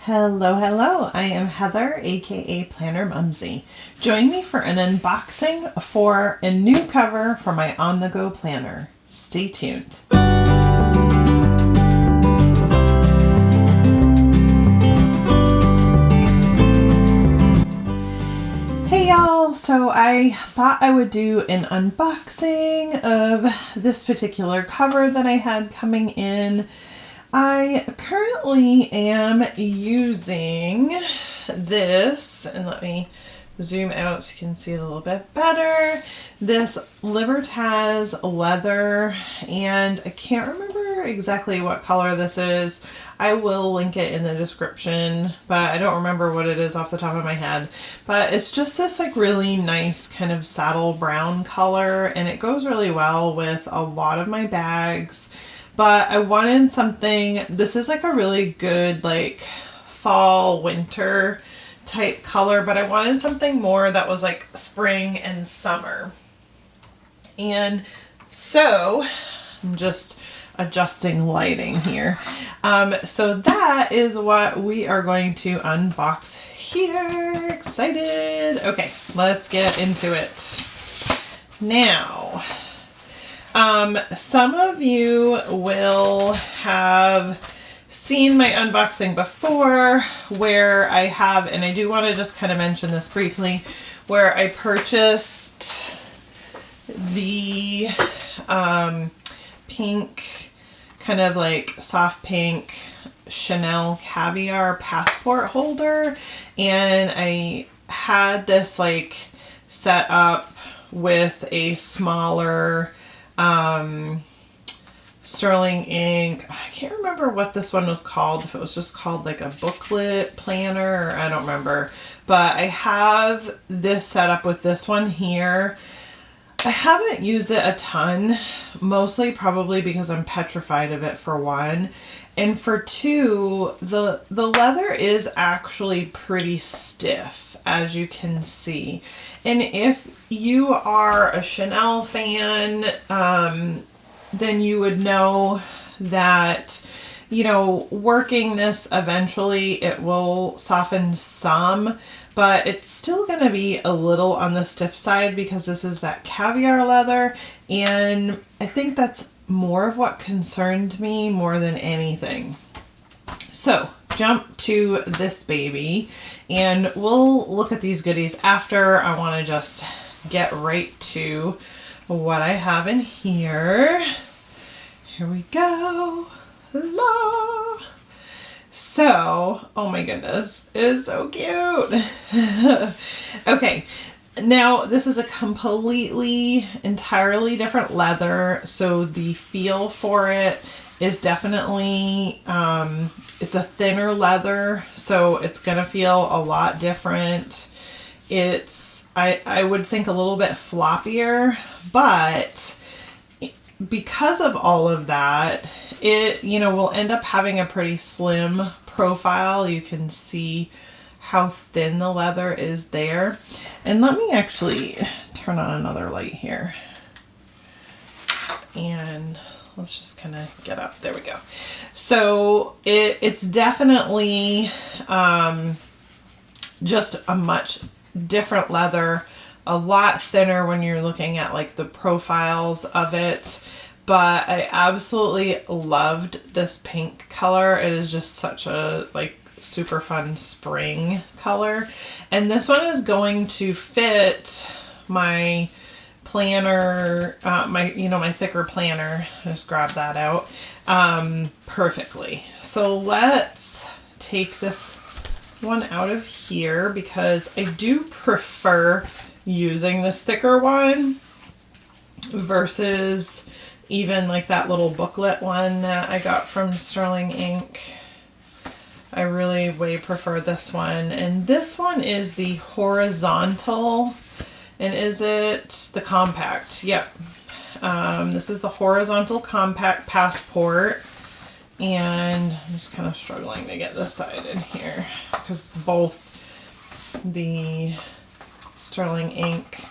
Hello, hello. I am Heather, aka Planner Mumsy. Join me for an unboxing for a new cover for my on-the-go planner. Stay tuned. Hey y'all, so I thought I would do an unboxing of this particular cover that I had coming in. I currently am using this, and let me zoom out so you can see it a little bit better, this Libertaz leather, and I can't remember exactly what color this is. I will link it in the description, but I don't remember what it is off the top of my head. But it's just this like really nice kind of saddle brown color, and it goes really well with a lot of my bags. But I wanted something, this is like a really good like fall winter type color, but I wanted something more that was like spring and summer. And so I'm just adjusting lighting here. So that is what we are going to unbox here. Excited. Okay, let's get into it. Now, some of you will have seen my unboxing before where I have, and I do want to just kind of mention this briefly, where I purchased the pink, kind of like soft pink Chanel caviar passport holder, and I had this like set up with a smaller sterling ink. I can't remember what this one was called, if it was just called like a booklet planner, or I don't remember, but I have this set up with this one here. I haven't used it a ton, mostly probably because I'm petrified of it for one, and for two, the leather is actually pretty stiff, as you can see. And if you are a Chanel fan, then you would know that, you know, working this eventually it will soften some, but it's still going to be a little on the stiff side because this is that caviar leather, and I think that's more of what concerned me more than anything. So jump to this baby, and we'll look at these goodies after. I want to just get right to what I have in here. Here we go. La. So, oh my goodness, it is so cute. Okay, now this is a completely, entirely different leather, so the feel for it is definitely, it's a thinner leather, so it's gonna feel a lot different. It's, I would think a little bit floppier, but because of all of that, it, you know, will end up having a pretty slim profile. You can see how thin the leather is there. And let me actually turn on another light here. And let's just kind of get up. There we go. So it's definitely just a much different leather, a lot thinner when you're looking at like the profiles of it. But I absolutely loved this pink color. It is just such a like super fun spring color. And this one is going to fit my planner, my thicker planner. Just grab that out perfectly. So let's take this one out of here because I do prefer using this thicker one versus even like that little booklet one that I got from Sterling Ink. I really way prefer this one. And this one is the horizontal, and is it the compact? Yep. This is the horizontal compact passport, and I'm just kind of struggling to get this side in here because both the Sterling Ink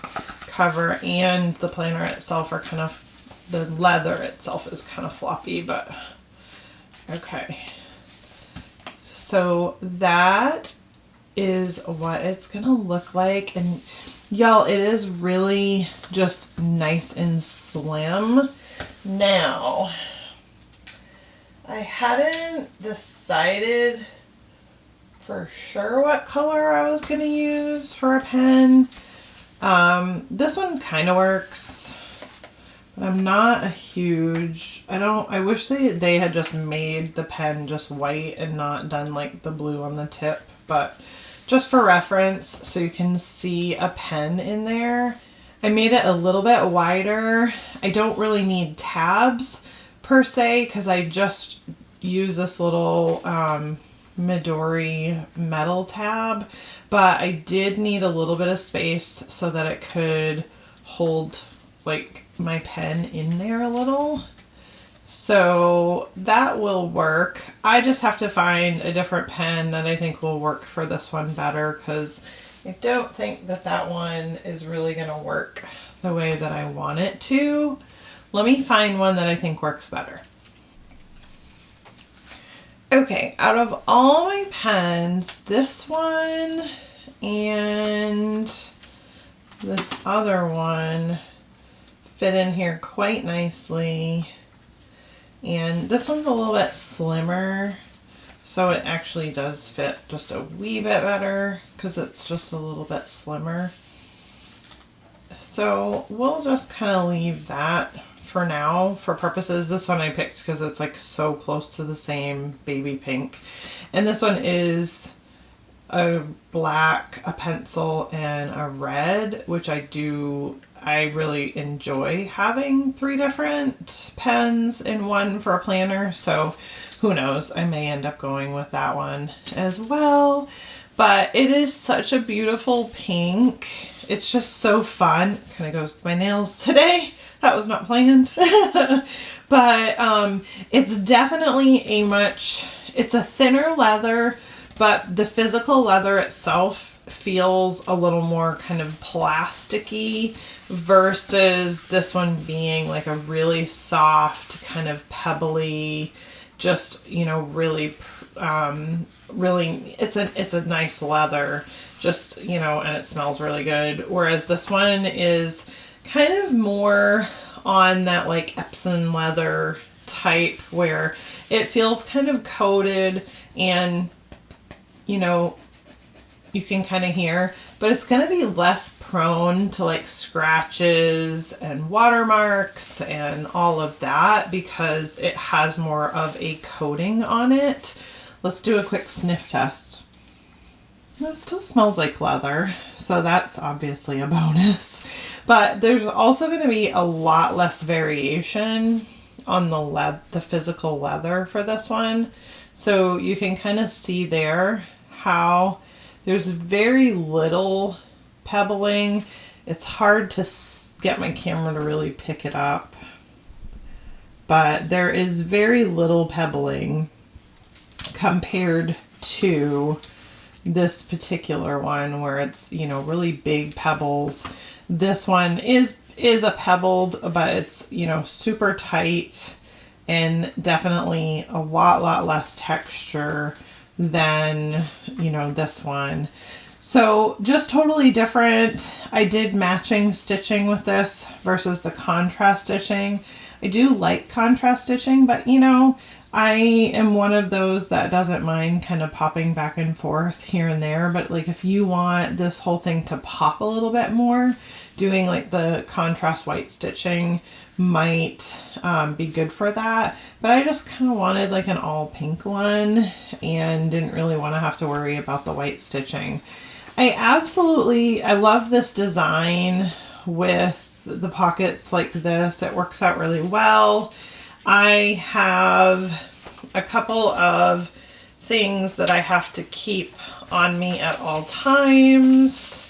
cover and the planner itself are kind of, the leather itself is kind of floppy, but okay. so that is what it's gonna look like. And y'all, it is really just nice and slim. Now, I hadn't decided for sure what color I was gonna use for a pen. This one kind of works, but I'm not a huge, I wish they had just made the pen just white and not done like the blue on the tip, but just for reference, so you can see a pen in there, I made it a little bit wider. I don't really need tabs per se, because I just use this little Midori metal tab, but I did need a little bit of space so that it could hold like my pen in there a little. So that will work. I just have to find a different pen that I think will work for this one better, because I don't think that that one is really going to work the way that I want it to. Let me find one that I think works better. Okay, out of all my pens, this one and this other one fit in here quite nicely. And this one's a little bit slimmer, so it actually does fit just a wee bit better because it's just a little bit slimmer. So we'll just kind of leave that for now for purposes. This one I picked because it's like so close to the same baby pink. And this one is a black, a pencil, and a red, which I really enjoy having 3 different pens in one for a planner, so who knows, I may end up going with that one as well. But it is such a beautiful pink. It's just so fun. Kind of goes with my nails today. That was not planned. But it's definitely it's a thinner leather, but the physical leather itself feels a little more kind of plasticky versus this one being like a really soft, kind of pebbly, just, you know, really, it's a nice leather, just, you know, and it smells really good. Whereas this one is kind of more on that like Epsom leather type where it feels kind of coated and, you know, you can kind of hear, but it's going to be less prone to like scratches and watermarks and all of that because it has more of a coating on it. Let's do a quick sniff test. It still smells like leather, so that's obviously a bonus. But there's also going to be a lot less variation on the physical leather for this one. So you can kind of see there how there's very little pebbling. It's hard to get my camera to really pick it up, but there is very little pebbling compared to this particular one where it's, you know, really big pebbles. This one is a pebbled, but it's, you know, super tight and definitely a lot less texture than, you know, this one. So just totally different. I did matching stitching with this versus the contrast stitching. I do like contrast stitching, but you know, I am one of those that doesn't mind kind of popping back and forth here and there. But like if you want this whole thing to pop a little bit more, doing like the contrast white stitching might be good for that. But I just kind of wanted like an all pink one and didn't really want to have to worry about the white stitching. I love this design with the pockets like this. It works out really well. I have a couple of things that I have to keep on me at all times.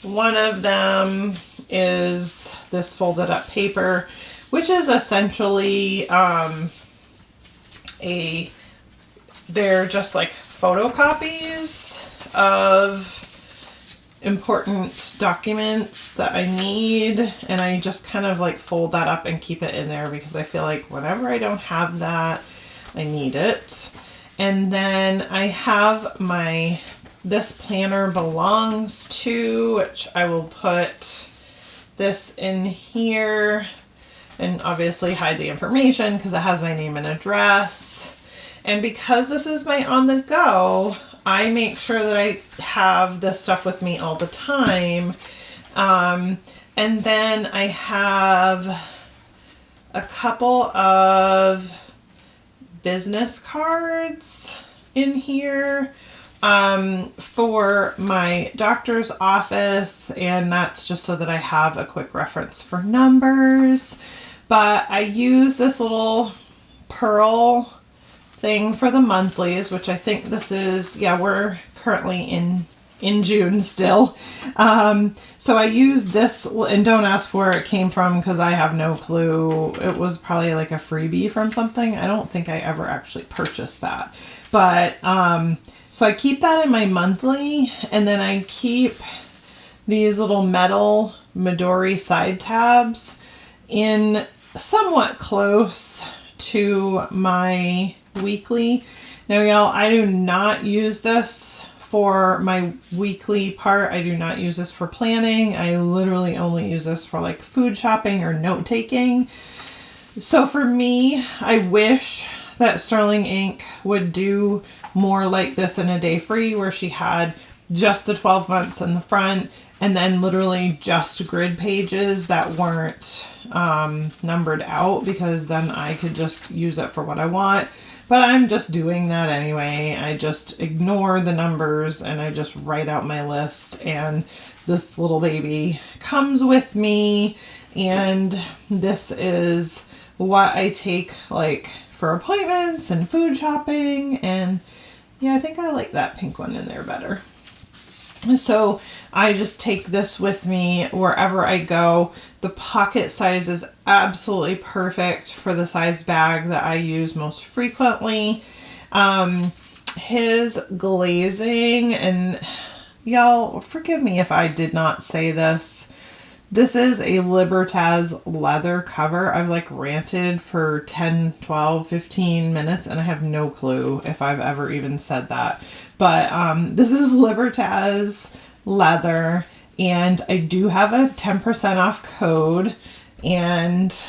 One of them is this folded up paper, which is essentially they're just like photocopies of important documents that I need, and I just kind of like fold that up and keep it in there because I feel like whenever I don't have that, I need it. And then I have my This Planner Belongs To, which I will put this in here and obviously hide the information because it has my name and address. And because this is my on the go, I make sure that I have this stuff with me all the time. And then I have a couple of business cards in here for my doctor's office, and that's just so that I have a quick reference for numbers. But I use this little pearl thing for the monthlies, which I think this is, yeah, we're currently in June still. So I use this, and don't ask where it came from because I have no clue. It was probably like a freebie from something. I don't think I ever actually purchased that. But so I keep that in my monthly, and then I keep these little metal Midori side tabs in somewhat close to my weekly. Now, y'all, I do not use this for my weekly part. I do not use this for planning. I literally only use this for like food shopping or note taking. So for me, I wish that Sterling Ink would do more like this in A Day Free, where she had just the 12 months in the front and then literally just grid pages that weren't numbered out, because then I could just use it for what I want. But I'm just doing that anyway. I just ignore the numbers and I just write out my list, and this little baby comes with me, and this is what I take like for appointments and food shopping. And yeah, I think I like that pink one in there better. So I just take this with me wherever I go. The pocket size is absolutely perfect for the size bag that I use most frequently. His glazing, and y'all forgive me if I did not say this, this is a Libertaz leather cover. I've like ranted for 10, 12, 15 minutes and I have no clue if I've ever even said that. But this is Libertaz leather, and I do have a 10% off code, and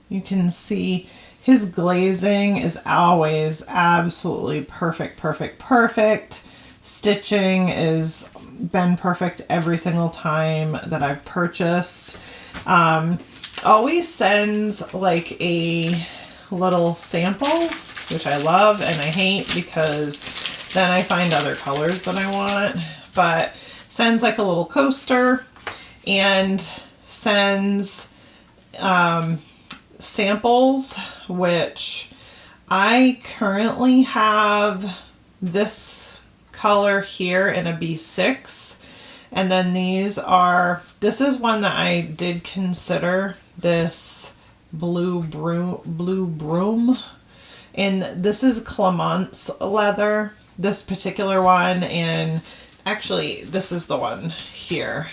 you can see his glazing is always absolutely perfect, perfect, perfect. Stitching is been perfect every single time that I've purchased. Always sends like a little sample, which I love and I hate because then I find other colors that I want. But sends like a little coaster and sends samples, which I currently have this color here in a B6, and then this is one that I did consider, this blue broom, and this is Clemence leather, this particular one, and actually this is the one here,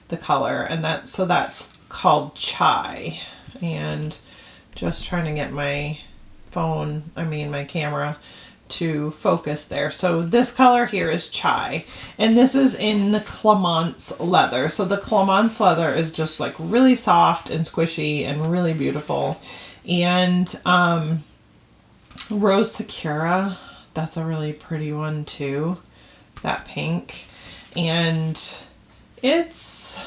the color, and that's called Chai. And just trying to get my my camera to focus there. So this color here is Chai, and this is in the Clemence leather. So the Clemence leather is just like really soft and squishy and really beautiful. And Rose Sakura, that's a really pretty one too, that pink. And it's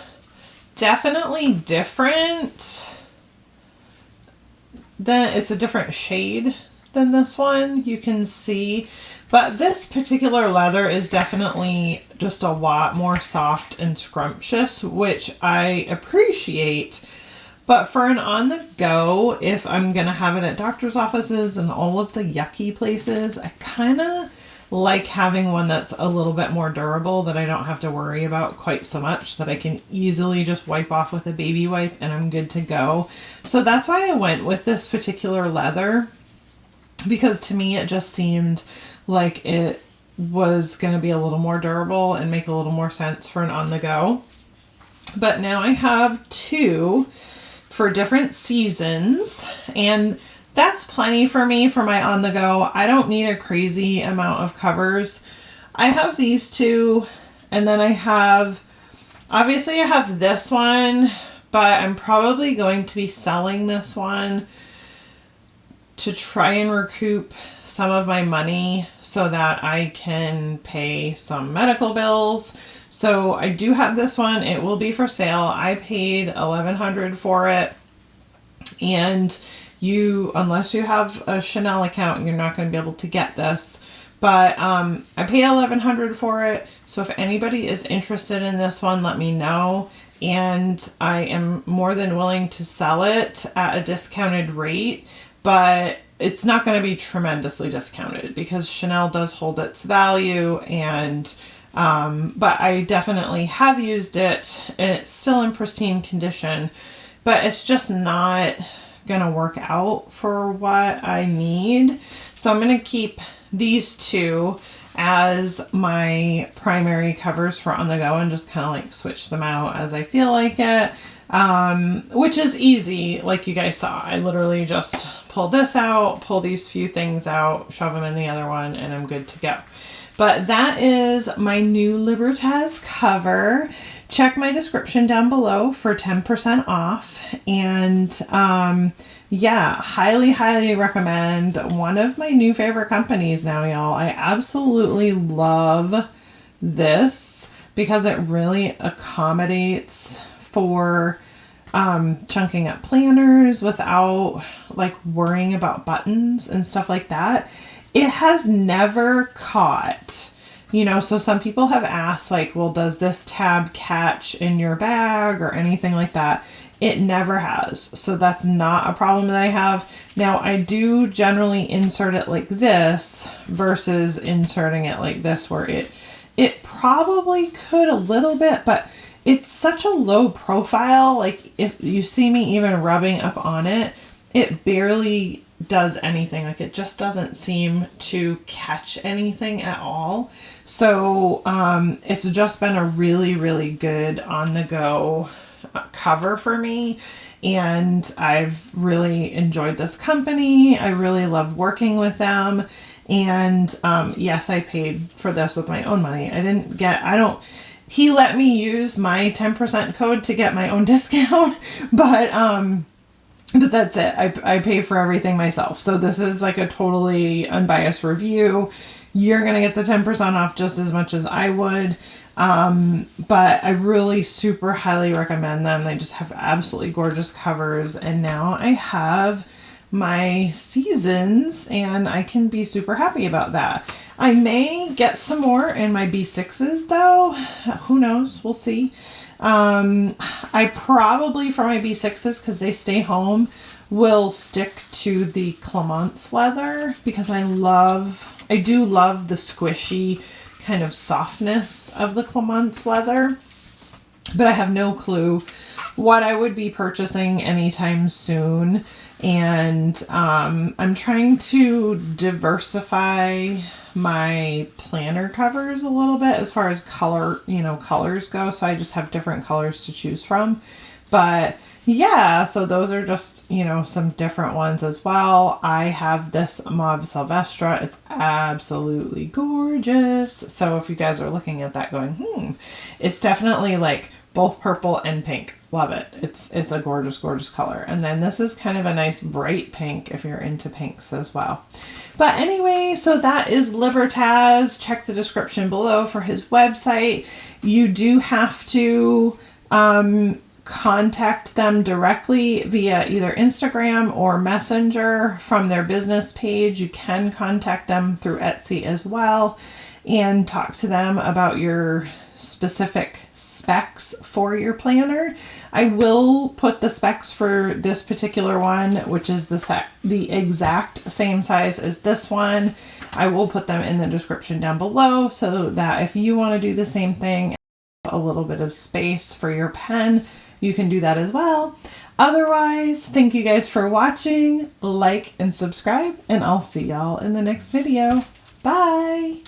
definitely different. It's a different shade than this one, you can see, but this particular leather is definitely just a lot more soft and scrumptious, which I appreciate. But for an on the go, if I'm gonna have it at doctor's offices and all of the yucky places, I kind of like having one that's a little bit more durable, that I don't have to worry about quite so much, that I can easily just wipe off with a baby wipe and I'm good to go. So that's why I went with this particular leather, because to me it just seemed like it was going to be a little more durable and make a little more sense for an on the go. But now I have two for different seasons, and that's plenty for me for my on the go. I don't need a crazy amount of covers. I have these two, and then obviously I have this one, but I'm probably going to be selling this one to try and recoup some of my money so that I can pay some medical bills. So I do have this one. It will be for sale. I paid $1,100 for it, and unless you have a Chanel account, you're not going to be able to get this. But I paid $1,100 for it. So if anybody is interested in this one, let me know. And I am more than willing to sell it at a discounted rate, but it's not going to be tremendously discounted because Chanel does hold its value. And but I definitely have used it, and it's still in pristine condition, but it's just not gonna work out for what I need. So I'm gonna keep these two as my primary covers for on the go and just kind of like switch them out as I feel like it, which is easy. Like you guys saw, I literally just pull this out, pull these few things out, shove them in the other one, and I'm good to go. But that is my new Libertas cover. Check my description down below for 10% off. And yeah, highly, highly recommend. One of my new favorite companies now, y'all. I absolutely love this because it really accommodates for chunking up planners without like worrying about buttons and stuff like that. It has never caught, so some people have asked like, well, does this tab catch in your bag or anything like that? It never has. So that's not a problem that I have. Now I do generally insert it like this versus inserting it like this, where it probably could a little bit, but it's such a low profile. Like if you see me even rubbing up on it, it barely does anything. Like it just doesn't seem to catch anything at all. So it's just been a really, really good on the go cover for me, and I've really enjoyed this company. I really love working with them, and yes, I paid for this with my own money. He let me use my 10% code to get my own discount, but that's it. I pay for everything myself. So this is like a totally unbiased review. You're going to get the 10% off just as much as I would. But I really super highly recommend them. They just have absolutely gorgeous covers. And now I have my seasons and I can be super happy about that. I may get some more in my B6s though. Who knows? We'll see. I probably for my B6s, because they stay home, will stick to the Clemence leather because I do love the squishy kind of softness of the Clemence leather, but I have no clue what I would be purchasing anytime soon. And I'm trying to diversify my planner covers a little bit as far as colors go. So I just have different colors to choose from. But yeah, so those are just, some different ones as well. I have this Mauve Sylvestre. It's absolutely gorgeous. So if you guys are looking at that going, it's definitely like both purple and pink. Love it. It's a gorgeous, gorgeous color. And then this is kind of a nice bright pink if you're into pinks as well. But anyway, so that is Libertaz. Check the description below for his website. You do have to contact them directly via either Instagram or Messenger from their business page. You can contact them through Etsy as well and talk to them about your specific specs for your planner. I will put the specs for this particular one, which is the exact same size as this one. I will put them in the description down below so that if you want to do the same thing, a little bit of space for your pen, you can do that as well. Otherwise, thank you guys for watching. Like and subscribe, and I'll see y'all in the next video. Bye!